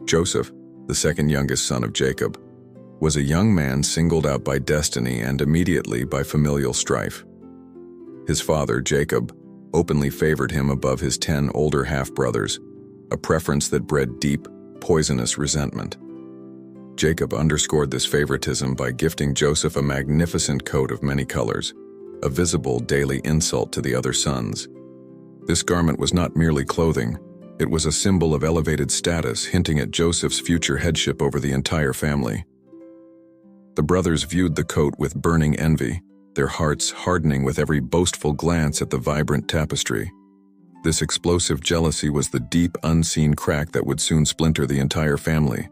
Joseph, the second youngest son of Jacob, was a young man singled out by destiny and immediately by familial strife. His father, Jacob, openly favored him above his 10 older half-brothers, a preference that bred deep, poisonous resentment. Jacob underscored this favoritism by gifting Joseph a magnificent coat of many colors, a visible daily insult to the other sons. This garment was not merely clothing, it was a symbol of elevated status, hinting at Joseph's future headship over the entire family. The brothers viewed the coat with burning envy, their hearts hardening with every boastful glance at the vibrant tapestry. This explosive jealousy was the deep, unseen crack that would soon splinter the entire family.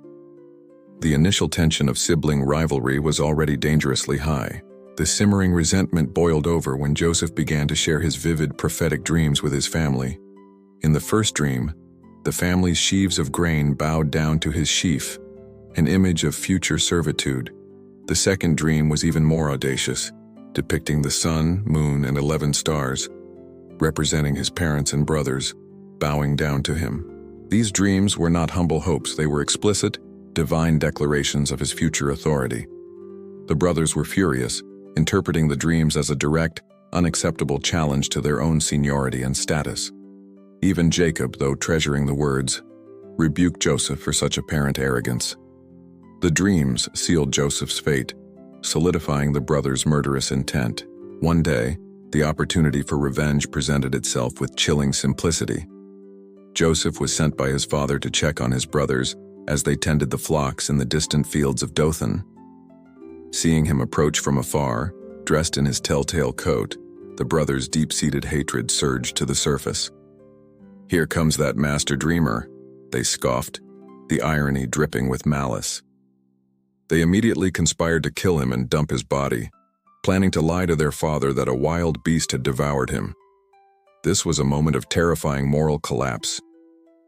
The initial tension of sibling rivalry was already dangerously high. The simmering resentment boiled over when Joseph began to share his vivid, prophetic dreams with his family. In the first dream, the family's sheaves of grain bowed down to his sheaf, an image of future servitude. The second dream was even more audacious, depicting the sun, moon, and 11 stars, representing his parents and brothers, bowing down to him. These dreams were not humble hopes, they were explicit, divine declarations of his future authority. The brothers were furious, interpreting the dreams as a direct, unacceptable challenge to their own seniority and status. Even Jacob, though treasuring the words, rebuked Joseph for such apparent arrogance. The dreams sealed Joseph's fate, solidifying the brothers' murderous intent. One day, the opportunity for revenge presented itself with chilling simplicity. Joseph was sent by his father to check on his brothers as they tended the flocks in the distant fields of Dothan. Seeing him approach from afar, dressed in his telltale coat, the brothers' deep-seated hatred surged to the surface. "Here comes that master dreamer," they scoffed, the irony dripping with malice. They immediately conspired to kill him and dump his body, planning to lie to their father that a wild beast had devoured him. This was a moment of terrifying moral collapse,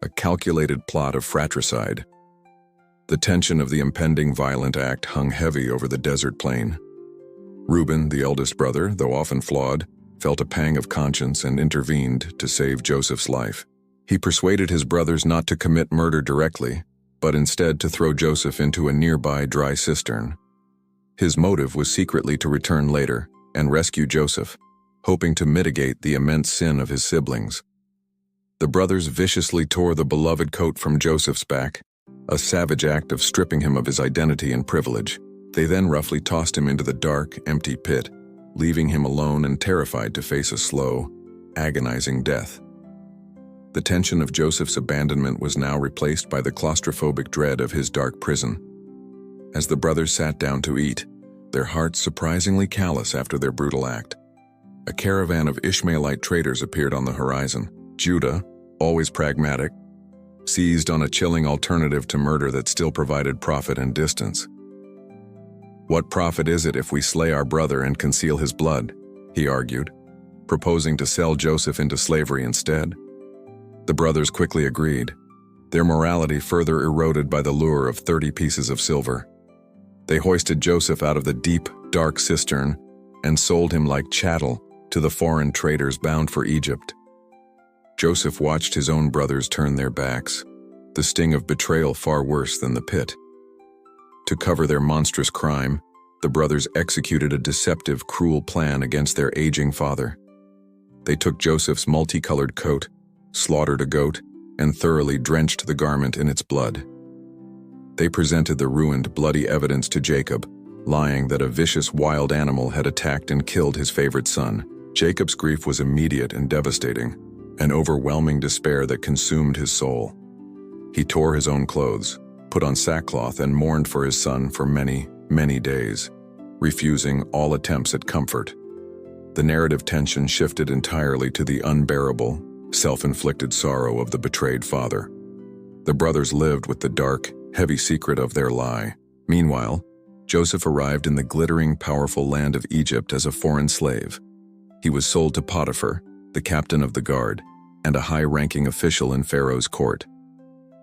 a calculated plot of fratricide. The tension of the impending violent act hung heavy over the desert plain. Reuben, the eldest brother, though often flawed, felt a pang of conscience and intervened to save Joseph's life. He persuaded his brothers not to commit murder directly, but instead to throw Joseph into a nearby dry cistern. His motive was secretly to return later and rescue Joseph, hoping to mitigate the immense sin of his siblings. The brothers viciously tore the beloved coat from Joseph's back, a savage act of stripping him of his identity and privilege. They then roughly tossed him into the dark, empty pit, leaving him alone and terrified to face a slow, agonizing death. The tension of Joseph's abandonment was now replaced by the claustrophobic dread of his dark prison. As the brothers sat down to eat, their hearts surprisingly callous after their brutal act, a caravan of Ishmaelite traders appeared on the horizon. Judah, always pragmatic, seized on a chilling alternative to murder that still provided profit and distance. "What profit is it if we slay our brother and conceal his blood?" he argued, proposing to sell Joseph into slavery instead. The brothers quickly agreed, their morality further eroded by the lure of 30 pieces of silver. They hoisted Joseph out of the deep, dark cistern and sold him like chattel to the foreign traders bound for Egypt. Joseph watched his own brothers turn their backs, the sting of betrayal far worse than the pit. To cover their monstrous crime, the brothers executed a deceptive, cruel plan against their aging father. They took Joseph's multicolored coat, slaughtered a goat, and thoroughly drenched the garment in its blood. They presented the ruined, bloody evidence to Jacob, lying that a vicious wild animal had attacked and killed his favorite son. Jacob's grief was immediate and devastating, an overwhelming despair that consumed his soul. He tore his own clothes, put on sackcloth, and mourned for his son for many, many days, refusing all attempts at comfort. The narrative tension shifted entirely to the unbearable, self-inflicted sorrow of the betrayed father. The brothers lived with the dark, heavy secret of their lie. Meanwhile, Joseph arrived in the glittering, powerful land of Egypt as a foreign slave. He was sold to Potiphar, the captain of the guard, and a high-ranking official in Pharaoh's court.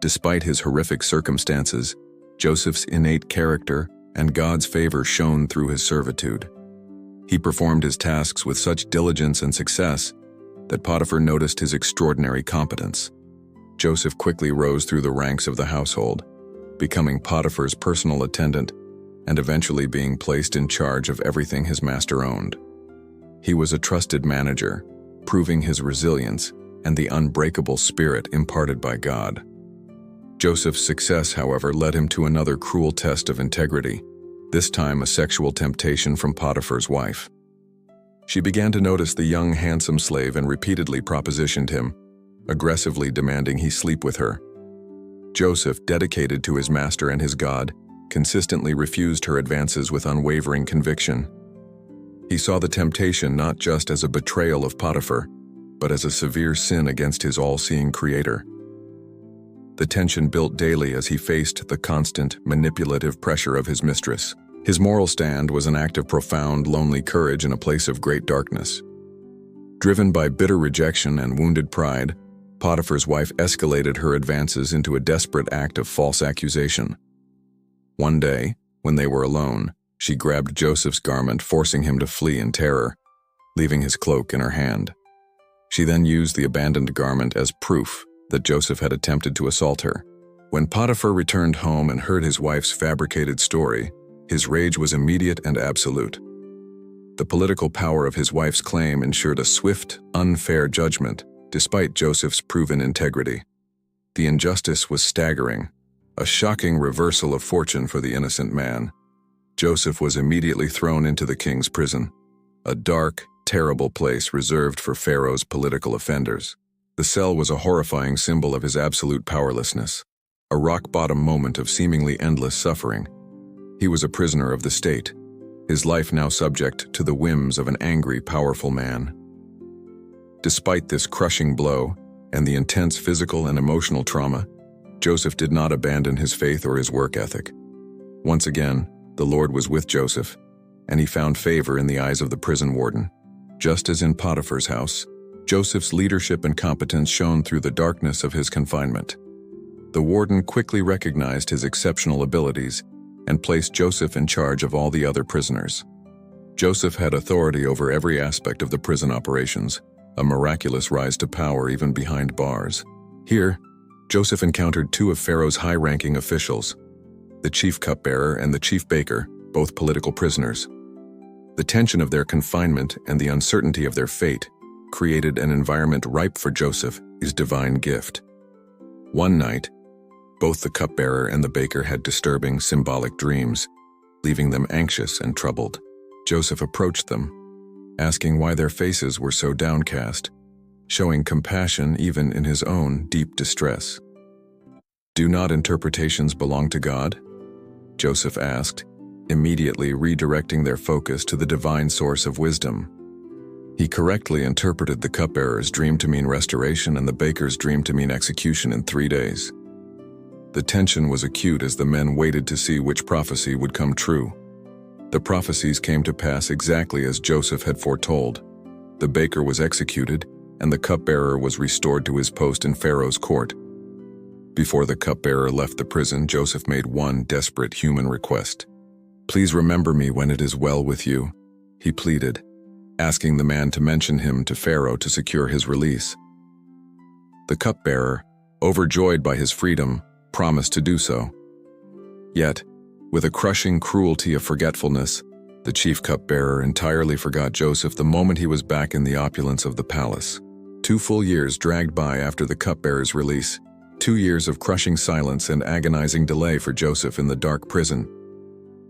Despite his horrific circumstances, Joseph's innate character and God's favor shone through his servitude. He performed his tasks with such diligence and success that Potiphar noticed his extraordinary competence. Joseph quickly rose through the ranks of the household, becoming Potiphar's personal attendant and eventually being placed in charge of everything his master owned. He was a trusted manager, proving his resilience and the unbreakable spirit imparted by God. Joseph's success, however, led him to another cruel test of integrity, this time a sexual temptation from Potiphar's wife. She began to notice the young, handsome slave and repeatedly propositioned him, aggressively demanding he sleep with her. Joseph, dedicated to his master and his God, consistently refused her advances with unwavering conviction. He saw the temptation not just as a betrayal of Potiphar, but as a severe sin against his all-seeing Creator. The tension built daily as he faced the constant, manipulative pressure of his mistress. His moral stand was an act of profound, lonely courage in a place of great darkness. Driven by bitter rejection and wounded pride, Potiphar's wife escalated her advances into a desperate act of false accusation. One day, when they were alone, she grabbed Joseph's garment, forcing him to flee in terror, leaving his cloak in her hand. She then used the abandoned garment as proof that Joseph had attempted to assault her. When Potiphar returned home and heard his wife's fabricated story, his rage was immediate and absolute. The political power of his wife's claim ensured a swift, unfair judgment, despite Joseph's proven integrity. The injustice was staggering, a shocking reversal of fortune for the innocent man. Joseph was immediately thrown into the king's prison, a dark, terrible place reserved for Pharaoh's political offenders. The cell was a horrifying symbol of his absolute powerlessness, a rock-bottom moment of seemingly endless suffering. He was a prisoner of the state, his life now subject to the whims of an angry, powerful man. Despite this crushing blow and the intense physical and emotional trauma, Joseph did not abandon his faith or his work ethic. Once again, the Lord was with Joseph, and he found favor in the eyes of the prison warden. Just as in Potiphar's house, Joseph's leadership and competence shone through the darkness of his confinement. The warden quickly recognized his exceptional abilities and placed Joseph in charge of all the other prisoners. Joseph had authority over every aspect of the prison operations, a miraculous rise to power even behind bars. Here, Joseph encountered two of Pharaoh's high-ranking officials, the chief cupbearer and the chief baker, both political prisoners. The tension of their confinement and the uncertainty of their fate created an environment ripe for Joseph, his divine gift. One night, both the cupbearer and the baker had disturbing, symbolic dreams, leaving them anxious and troubled. Joseph approached them, asking why their faces were so downcast, showing compassion even in his own deep distress. "Do not interpretations belong to God?" Joseph asked, immediately redirecting their focus to the divine source of wisdom. He correctly interpreted the cupbearer's dream to mean restoration and the baker's dream to mean execution in 3 days. The tension was acute as the men waited to see which prophecy would come true. The prophecies came to pass exactly as Joseph had foretold. The baker was executed, and the cupbearer was restored to his post in Pharaoh's court. Before the cupbearer left the prison, Joseph made one desperate human request. "Please remember me when it is well with you," he pleaded, asking the man to mention him to Pharaoh to secure his release. The cupbearer, overjoyed by his freedom, promised to do so. Yet, with a crushing cruelty of forgetfulness, the chief cupbearer entirely forgot Joseph the moment he was back in the opulence of the palace. 2 full years dragged by after the cupbearer's release, 2 years of crushing silence and agonizing delay for Joseph in the dark prison.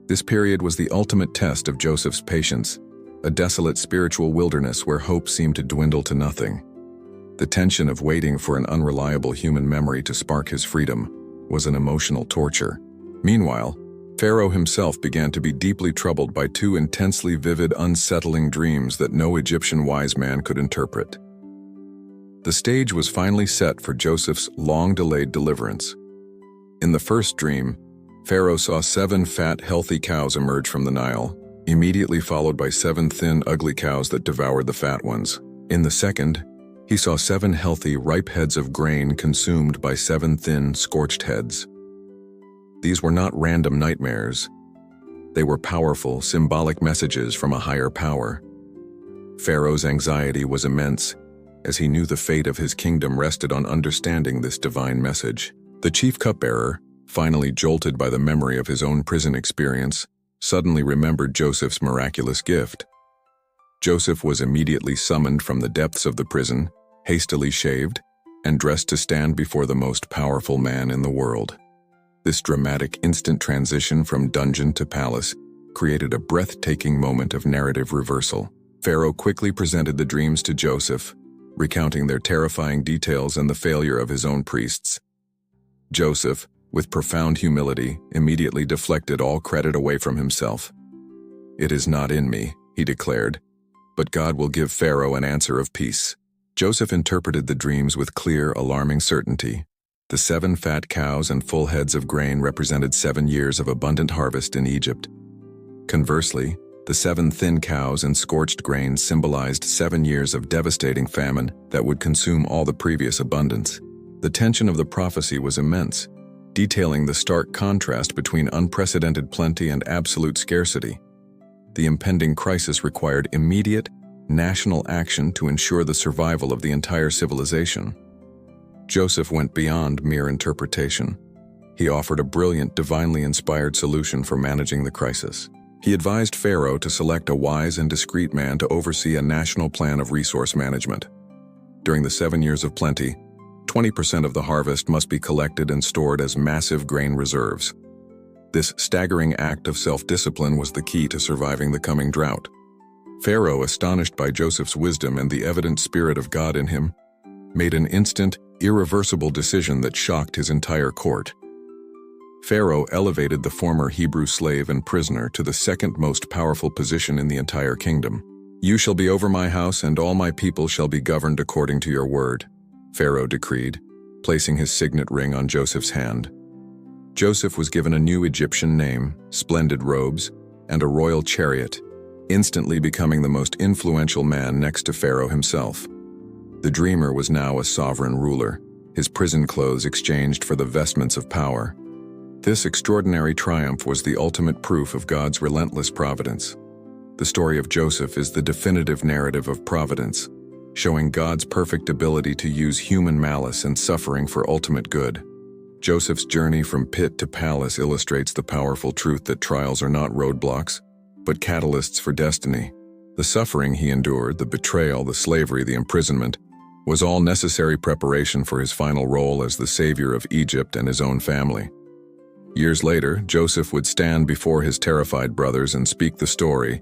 This period was the ultimate test of Joseph's patience, a desolate spiritual wilderness where hope seemed to dwindle to nothing. The tension of waiting for an unreliable human memory to spark his freedom was an emotional torture. Meanwhile, Pharaoh himself began to be deeply troubled by 2 intensely vivid, unsettling dreams that no Egyptian wise man could interpret. The stage was finally set for Joseph's long-delayed deliverance. In the first dream, Pharaoh saw 7 fat, healthy cows emerge from the Nile, immediately followed by 7 thin, ugly cows that devoured the fat ones. In the second, he saw 7 healthy, ripe heads of grain consumed by 7 thin, scorched heads. These were not random nightmares. They were powerful, symbolic messages from a higher power. Pharaoh's anxiety was immense, as he knew the fate of his kingdom rested on understanding this divine message. The chief cupbearer, finally jolted by the memory of his own prison experience, suddenly remembered Joseph's miraculous gift. Joseph was immediately summoned from the depths of the prison, hastily shaved, and dressed to stand before the most powerful man in the world. This dramatic instant transition from dungeon to palace created a breathtaking moment of narrative reversal. Pharaoh quickly presented the dreams to Joseph, recounting their terrifying details and the failure of his own priests. Joseph, with profound humility, immediately deflected all credit away from himself. "It is not in me," he declared, "but God will give Pharaoh an answer of peace." Joseph interpreted the dreams with clear, alarming certainty. The 7 fat cows and full heads of grain represented 7 years of abundant harvest in Egypt. Conversely, the 7 thin cows and scorched grain symbolized 7 years of devastating famine that would consume all the previous abundance. The tension of the prophecy was immense, detailing the stark contrast between unprecedented plenty and absolute scarcity. The impending crisis required immediate, national action to ensure the survival of the entire civilization. Joseph went beyond mere interpretation. He offered a brilliant, divinely inspired solution for managing the crisis. He advised Pharaoh to select a wise and discreet man to oversee a national plan of resource management. During the 7 years of plenty, 20% of the harvest must be collected and stored as massive grain reserves. This staggering act of self-discipline was the key to surviving the coming drought. Pharaoh, astonished by Joseph's wisdom and the evident spirit of God in him, made an instant, irreversible decision that shocked his entire court. Pharaoh elevated the former Hebrew slave and prisoner to the second most powerful position in the entire kingdom. "You shall be over my house, and all my people shall be governed according to your word," Pharaoh decreed, placing his signet ring on Joseph's hand. Joseph was given a new Egyptian name, splendid robes, and a royal chariot, instantly becoming the most influential man next to Pharaoh himself. The dreamer was now a sovereign ruler, his prison clothes exchanged for the vestments of power. This extraordinary triumph was the ultimate proof of God's relentless providence. The story of Joseph is the definitive narrative of providence, showing God's perfect ability to use human malice and suffering for ultimate good. Joseph's journey from pit to palace illustrates the powerful truth that trials are not roadblocks, but catalysts for destiny. The suffering he endured, the betrayal, the slavery, the imprisonment, was all necessary preparation for his final role as the savior of Egypt and his own family. Years later, Joseph would stand before his terrified brothers and speak the story's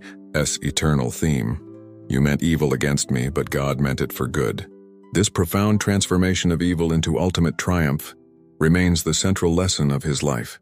eternal theme. "You meant evil against me, but God meant it for good." This profound transformation of evil into ultimate triumph remains the central lesson of his life.